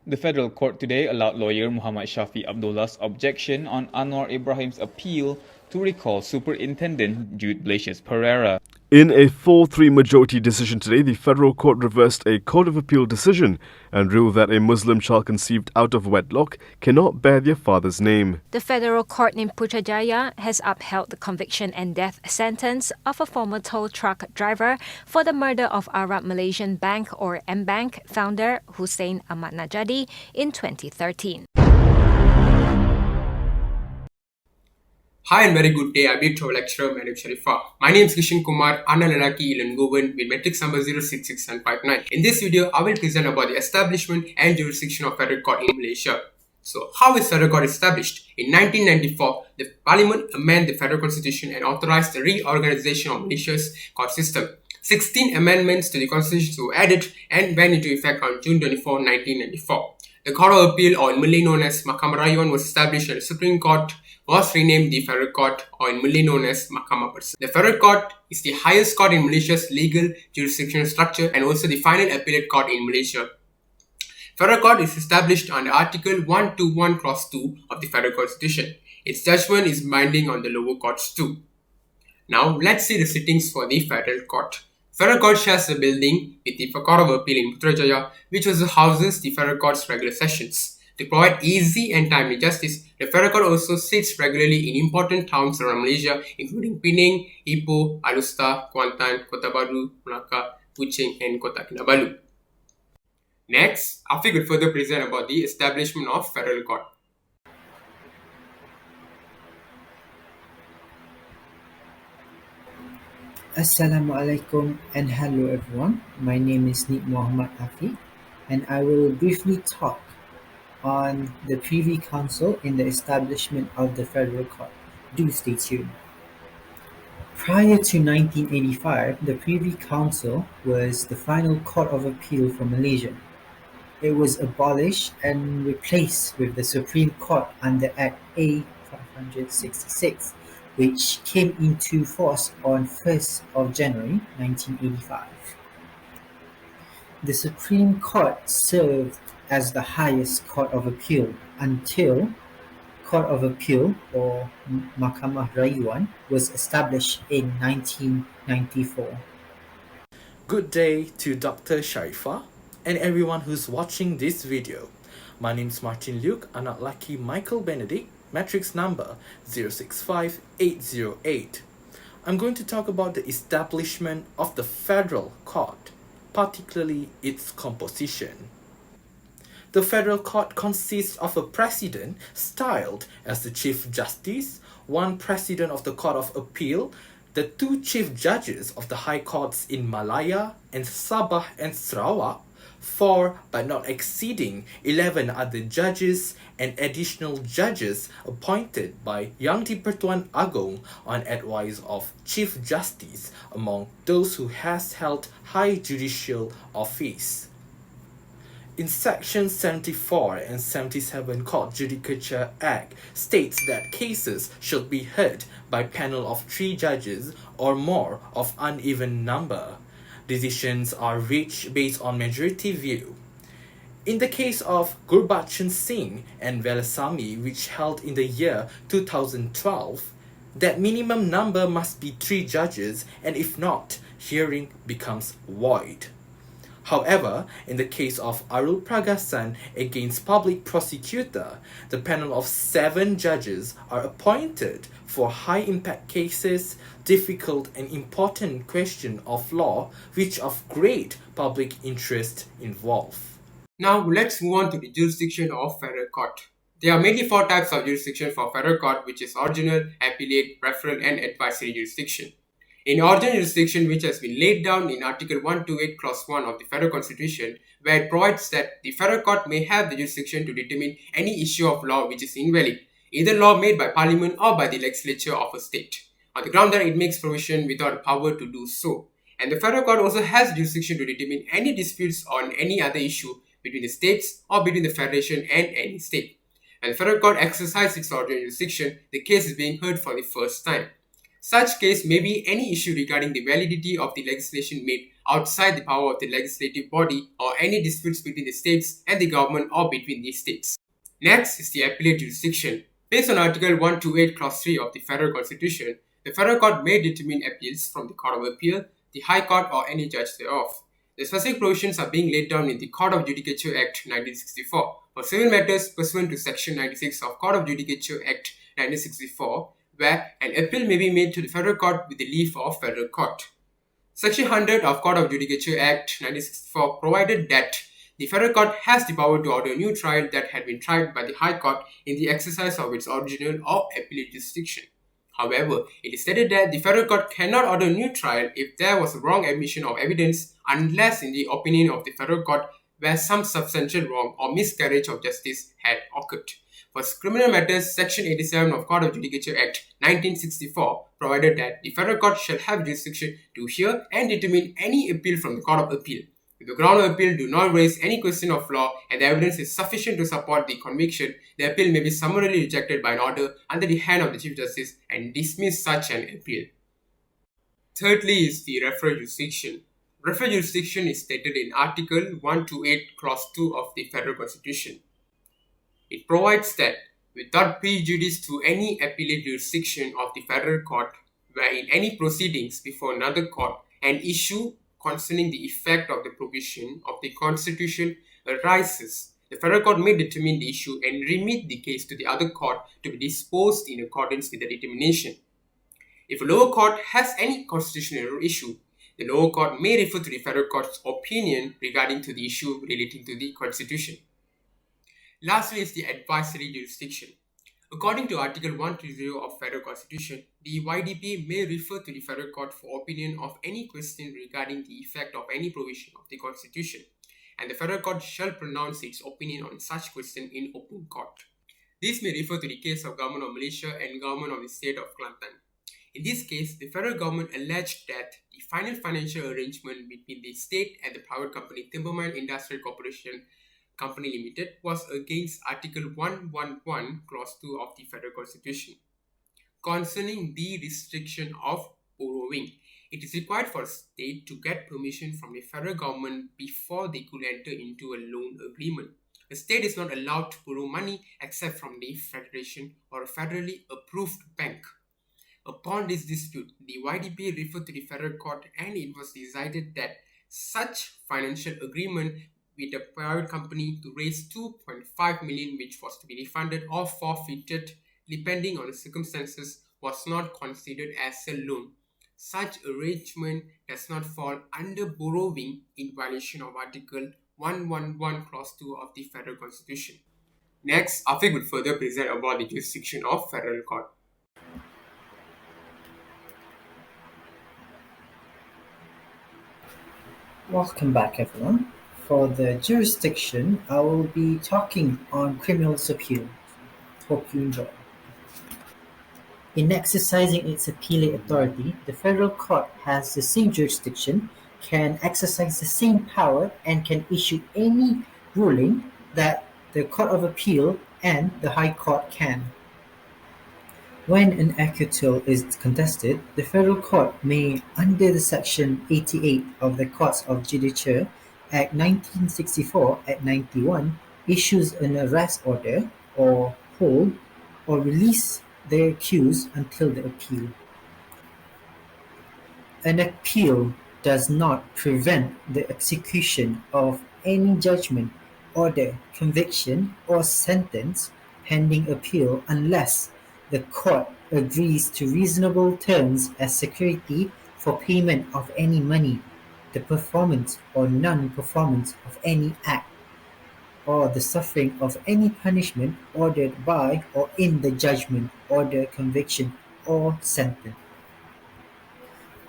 The federal court today allowed lawyer Muhammad Shafi Abdullah's objection on Anwar Ibrahim's appeal to recall Superintendent Jude Blasius Pereira. In a 4-3 majority decision today, the federal court reversed a Court of Appeal decision and ruled that a Muslim child conceived out of wedlock cannot bear their father's name. The federal court in Putrajaya has upheld the conviction and death sentence of a former tow truck driver for the murder of Arab Malaysian Bank or M-Bank founder Hussein Ahmad Najadi in 2013. Hi and very good day. I'm your travel lecturer, Manoj Sharifa. My name is Kishan Kumar, Anna Lalaki Ilan with matrix number 066759. In this video, I will present about the establishment and jurisdiction of federal court in Malaysia. So, how is federal court established? In 1994, the Parliament amended the federal constitution and authorized the reorganization of Malaysia's court system. 16 amendments to the constitution were added and went into effect on June 24, 1994. The Court of Appeal, or in Malay known as Mahkamah Rayuan, was established and the Supreme Court was renamed the Federal Court, or in Malay known as Mahkamah Persatuan. The Federal Court is the highest court in Malaysia's legal jurisdictional structure and also the final appellate court in Malaysia. Federal Court is established under Article 121 Clause 2 of the Federal Constitution. Its judgment is binding on the lower courts too. Now, let's see the sittings for the Federal Court. Federal Court shares a building with the Court of Appeal in Putrajaya, which also houses the Federal Court's regular sessions. To provide easy and timely justice, the Federal Court also sits regularly in important towns around Malaysia, including Penang, Ipoh, Alustar, Kuantan, Kota Bharu, Melaka, Kuching, and Kota Kinabalu. Next, Afiq will further present about the establishment of Federal Court. Assalamualaikum and hello everyone. My name is Nik Muhammad Afiq and I will briefly talk on the Privy Council in the establishment of the Federal Court. Do stay tuned. Prior to 1985, the Privy Council was the final court of appeal for Malaysia. It was abolished and replaced with the Supreme Court under Act A 566, which came into force on 1st of January 1985. The Supreme Court served as the highest court of appeal until Court of Appeal, or Mahkamah Rayuan, was established in 1994. Good day to Dr. Sharifa and everyone who's watching this video. My name is Martin Luke, anak laki Michael Benedict, matrix number 065808. I'm going to talk about the establishment of the Federal Court, particularly its composition. The Federal Court consists of a president styled as the Chief Justice, one president of the Court of Appeal, the two chief judges of the High Courts in Malaya and Sabah and Sarawak, 4 but not exceeding 11 other judges and additional judges appointed by Yang di-Pertuan Agong on advice of Chief Justice among those who has held high judicial office. In Section 74 and 77 Court Judicature Act states that cases should be heard by panel of 3 judges or more of uneven number. Decisions are reached based on majority view. In the case of Gurbachan Singh and Velasamy, which held in the year 2012, that minimum number must be 3 judges, and if not, hearing becomes void. However, in the case of Arul Pragasan against public prosecutor, the panel of 7 judges are appointed for high-impact cases, difficult and important question of law, which of great public interest involve. Now, let's move on to the jurisdiction of Federal Court. There are mainly 4 types of jurisdiction for Federal Court, which is original, appellate, referral, and advisory jurisdiction. In original jurisdiction, which has been laid down in Article 128 Clause 1 of the Federal Constitution, where it provides that the Federal Court may have the jurisdiction to determine any issue of law which is invalid, either law made by Parliament or by the legislature of a state, on the ground that it makes provision without power to do so. And the Federal Court also has jurisdiction to determine any disputes on any other issue between the states or between the Federation and any state. And the Federal Court exercises its original jurisdiction, the case is being heard for the first time. Such case may be any issue regarding the validity of the legislation made outside the power of the legislative body or any disputes between the states and the government or between the states. Next is the appellate jurisdiction. Based on Article 128 Clause 3 of the Federal Constitution, the Federal Court may determine appeals from the Court of Appeal, the High Court or any judge thereof. The specific provisions are being laid down in the Court of Judicature Act 1964 for civil matters pursuant to Section 96 of Court of Judicature Act 1964, where an appeal may be made to the Federal Court with the leave of Federal Court. Section 100 of Court of Judicature Act 1964 provided that the Federal Court has the power to order a new trial that had been tried by the High Court in the exercise of its original or appellate jurisdiction. However, it is stated that the Federal Court cannot order a new trial if there was a wrong admission of evidence unless in the opinion of the Federal Court where some substantial wrong or miscarriage of justice had occurred. For criminal matters, Section 87 of Court of Judicature Act 1964 provided that the Federal Court shall have jurisdiction to hear and determine any appeal from the Court of Appeal. If the ground of appeal do not raise any question of law and the evidence is sufficient to support the conviction, the appeal may be summarily rejected by an order under the hand of the Chief Justice and dismiss such an appeal. Thirdly is the referral jurisdiction. Referral jurisdiction is stated in Article 128 Clause 2 of the Federal Constitution. It provides that without prejudice to any appellate jurisdiction of the Federal Court, where in any proceedings before another court an issue concerning the effect of the provision of the Constitution arises, the Federal Court may determine the issue and remit the case to the other court to be disposed in accordance with the determination. If a lower court has any constitutional issue, the lower court may refer to the Federal Court's opinion regarding to the issue relating to the Constitution. Lastly is the advisory jurisdiction. According to Article 130 of Federal Constitution, the YDP may refer to the Federal Court for opinion of any question regarding the effect of any provision of the Constitution, and the Federal Court shall pronounce its opinion on such question in open court. This may refer to the case of Government of Malaysia and Government of the State of Kelantan. In this case, the federal government alleged that the final financial arrangement between the state and the private company Timbermine Industrial Corporation Company Limited was against Article 111 Clause 2 of the Federal Constitution. Concerning the restriction of borrowing, it is required for a state to get permission from the federal government before they could enter into a loan agreement. A state is not allowed to borrow money except from the federation or a federally approved bank. Upon this dispute, the YDP referred to the Federal Court and it was decided that such financial agreement with a private company to raise 2.5 million, which was to be refunded or forfeited depending on the circumstances, was not considered as a loan. Such arrangement does not fall under borrowing in violation of Article 111 Clause 2 of the Federal Constitution. Next, Afiq will further present about the jurisdiction of Federal Court. Welcome back, everyone. For the jurisdiction, I will be talking on criminals appeal. Hope you enjoy. In exercising its appellate authority, the Federal Court has the same jurisdiction, can exercise the same power, and can issue any ruling that the Court of Appeal and the High Court can. When an acquittal is contested, the Federal Court may, under the Section 88 of the Courts of Judicature Act 1964 Act 91, issues an arrest order or hold or release the accused until the appeal. An appeal does not prevent the execution of any judgment, order, conviction, or sentence pending appeal unless the court agrees to reasonable terms as security for payment of any money, the performance or non-performance of any act, or the suffering of any punishment ordered by or in the judgment, order, conviction, or sentence.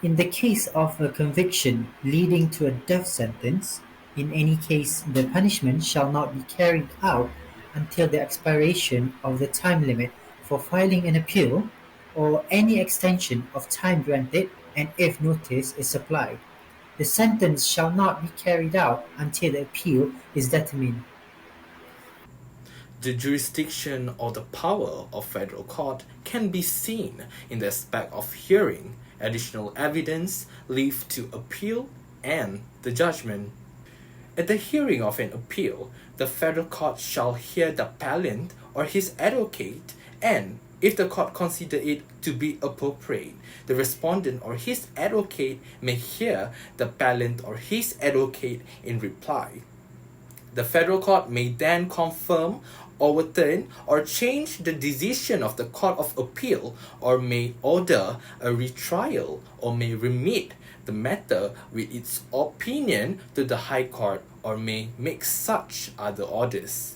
In the case of a conviction leading to a death sentence, in any case the punishment shall not be carried out until the expiration of the time limit for filing an appeal or any extension of time granted, and if notice is supplied. The sentence shall not be carried out until the appeal is determined. The jurisdiction or the power of Federal Court can can be seen in the aspect of hearing, additional evidence, leave to appeal, and the judgment. At the hearing of an appeal, the federal court shall hear the appellant or his advocate, and if the court consider it to be appropriate, the respondent or his advocate may hear the appellant or his advocate in reply. The federal court may then confirm, overturn, or change the decision of the Court of Appeal, or may order a retrial, or may remit the matter with its opinion to the High Court, or may make such other orders.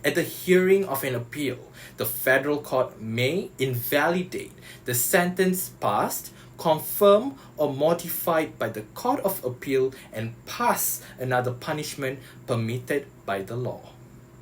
At the hearing of an appeal, the federal court may invalidate the sentence passed, confirm or modified by the Court of Appeal, and pass another punishment permitted by the law.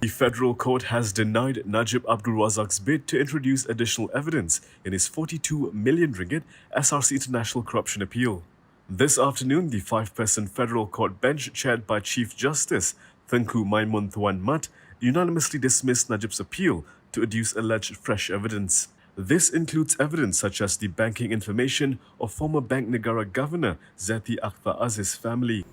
The federal court has denied Najib Abdul Razak's bid to introduce additional evidence in his 42 million ringgit SRC International Corruption appeal. This afternoon, the 5-person federal court bench chaired by Chief Justice Tengku Maimun Tuan Mat unanimously dismissed Najib's appeal to adduce alleged fresh evidence. This includes evidence such as the banking information of former Bank Negara Governor Zati Akhtar Aziz's family.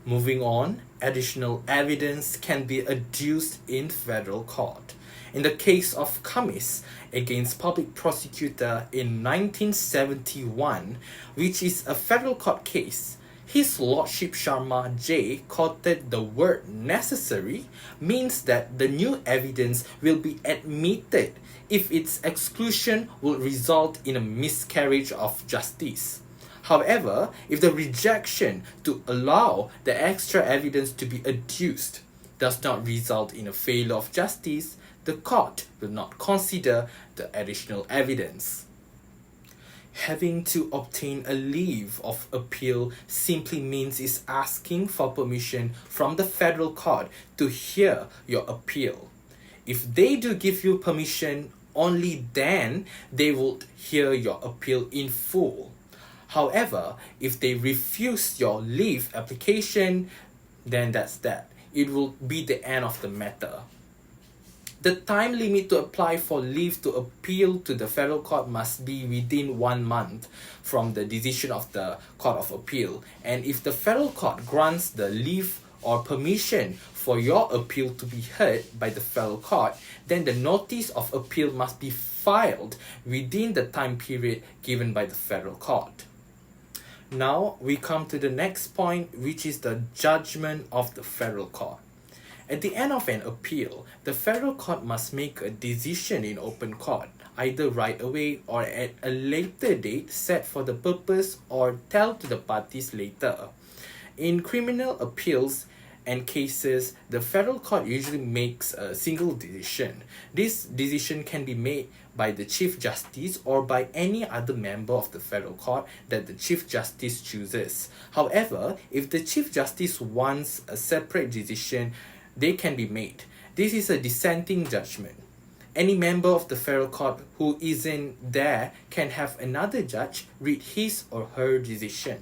Moving on, additional evidence can be adduced in federal court. In the case of Khamis against public prosecutor in 1971, which is a federal court case, His Lordship Sharma J quoted the word necessary means that the new evidence will be admitted if its exclusion will result in a miscarriage of justice. However, if the rejection to allow the extra evidence to be adduced does not result in a failure of justice, the court will not consider the additional evidence. Having to obtain a leave of appeal simply means is asking for permission from the federal court to hear your appeal. If they do give you permission, only then they will hear your appeal in full. However, if they refuse your leave application, then that's that. It will be the end of the matter. The time limit to apply for leave to appeal to the federal court must be within 1 month from the decision of the Court of Appeal. And if the federal court grants the leave or permission for your appeal to be heard by the federal court, then the notice of appeal must be filed within the time period given by the federal court. Now we come to the next point, which is the judgment of the federal court. At the end of an appeal, the federal court must make a decision in open court, either right away or at a later date set for the purpose, or tell to the parties later. In criminal appeals and cases, the federal court usually makes a single decision. This decision can be made by the Chief Justice or by any other member of the federal court that the Chief Justice chooses. However, if the Chief Justice wants a separate decision, they can be made. This is a dissenting judgment. Any member of the federal court who isn't there can have another judge read his or her decision.